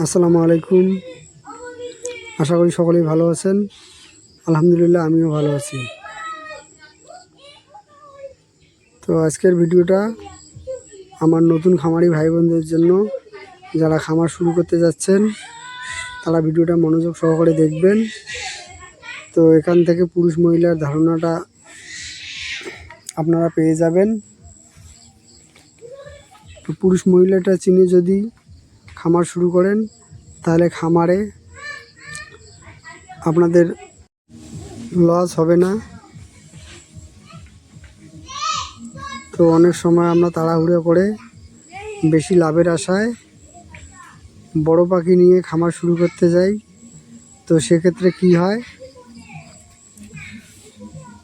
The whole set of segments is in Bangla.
আসসালামু আলাইকুম। আশা করি সকলেই ভালো আছেন। আলহামদুলিল্লাহ আমিও ভালো আছি। তো আজকের ভিডিওটা আমার নতুন খামারি ভাই বোনদের জন্য, যারা খামার শুরু করতে যাচ্ছেন তারা ভিডিওটা মনোযোগ সহকারে দেখবেন। তো এখান থেকে পুরুষ মহিলার ধারণাটা আপনারা পেয়ে যাবেন। তো পুরুষ মহিলাটা চিনে যদি খামার শুরু করেন তাহলে খামারে আপনাদের লস হবে না। তো অনেক সময় আমরা তাড়াহুড়ো করে বেশি লাভের আশায় বড় পাখি নিয়ে খামার শুরু করতে যাই। তো সেক্ষেত্রে কি হয়,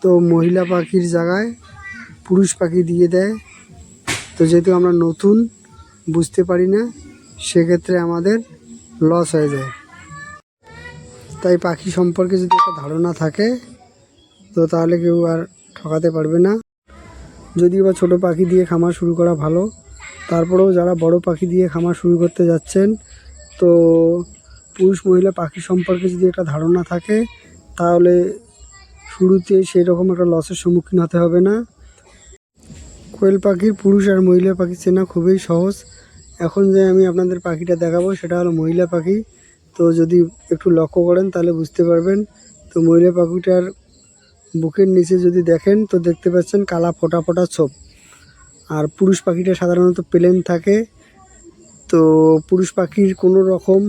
তো মহিলা পাখির জায়গায় পুরুষ পাখি দিয়ে দেয়। তো যেহেতু আমরা নতুন বুঝতে পারি না, সেক্ষেত্রে আমাদের লস হয়ে যায়। তাই পাখি সম্পর্কে যদি একটা ধারণা থাকে তো তাহলে কেউ আর ঠকাতে পারবে না। যদিও বা ছোটো পাখি দিয়ে খামার শুরু করা ভালো, তারপরেও যারা বড় পাখি দিয়ে খামার শুরু করতে যাচ্ছেন, তো পুরুষ মহিলা পাখি সম্পর্কে যদি একটা ধারণা থাকে তাহলে শুরুতে সেই রকম একটা লসের সম্মুখীন হতে হবে না। কোয়েল পাখির পুরুষ আর মহিলা পাখি চেনা খুবই সহজ। এখন যে আমি আপনাদের পাখিটা দেখাবো সেটা হলো মহিলা পাখি। তো যদি একটু লক্ষ্য করেন তাহলে বুঝতে পারবেন। তো মহিলা পাখিটার বুকের নিচে যদি দেখেন তো দেখতে পাচ্ছেন কালা ফোটা ফোটা ছোপ, আর পুরুষ পাখিটা সাধারণত প্লেন থাকে। তো পুরুষ পাখির কোনো রকম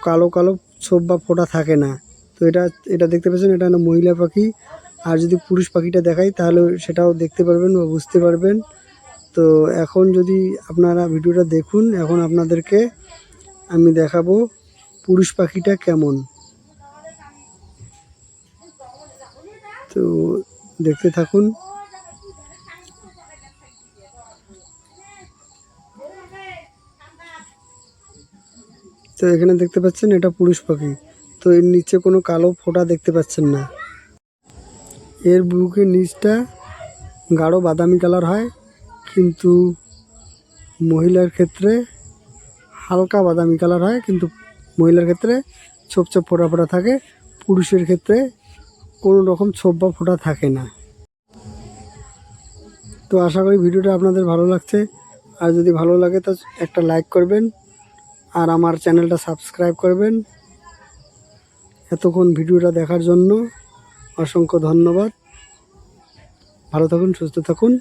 কালো কালো ছোপ বা ফোঁটা থাকে না। তো এটা দেখতে পাচ্ছেন, এটা হলো মহিলা পাখি। আর যদি পুরুষ পাখিটা দেখাই তাহলে সেটাও দেখতে পারবেন বা বুঝতে পারবেন। তো এখন যদি আপনারা ভিডিওটা দেখুন, এখন আপনাদেরকে আমি দেখাবো পুরুষ পাখিটা কেমন। তো দেখতে থাকুন। তো এখানে দেখতে পাচ্ছেন এটা পুরুষ পাখি। তো এর নিচে কোনো কালো ফোঁটা দেখতে পাচ্ছেন না। এর বুকের নিচটা গাঢ় বাদামি কালার হয়, কিন্তু মহিলার ক্ষেত্রে হালকা বাদামি কালার হয়, কিন্তু মহিলার ক্ষেত্রে ছোপ ছোপ ফোঁটা ফোঁটা থাকে। পুরুষের ক্ষেত্রে কোনো রকম ছোপ বা ফোঁটা থাকে না। তো আশা করি ভিডিওটা আপনাদের ভালো লাগছে। আর যদি ভালো লাগে তো একটা লাইক করবেন আর আমার চ্যানেলটা সাবস্ক্রাইব করবেন। এতক্ষণ ভিডিওটা দেখার জন্য অসংখ্য ধন্যবাদ। ভালো থাকুন, সুস্থ থাকুন।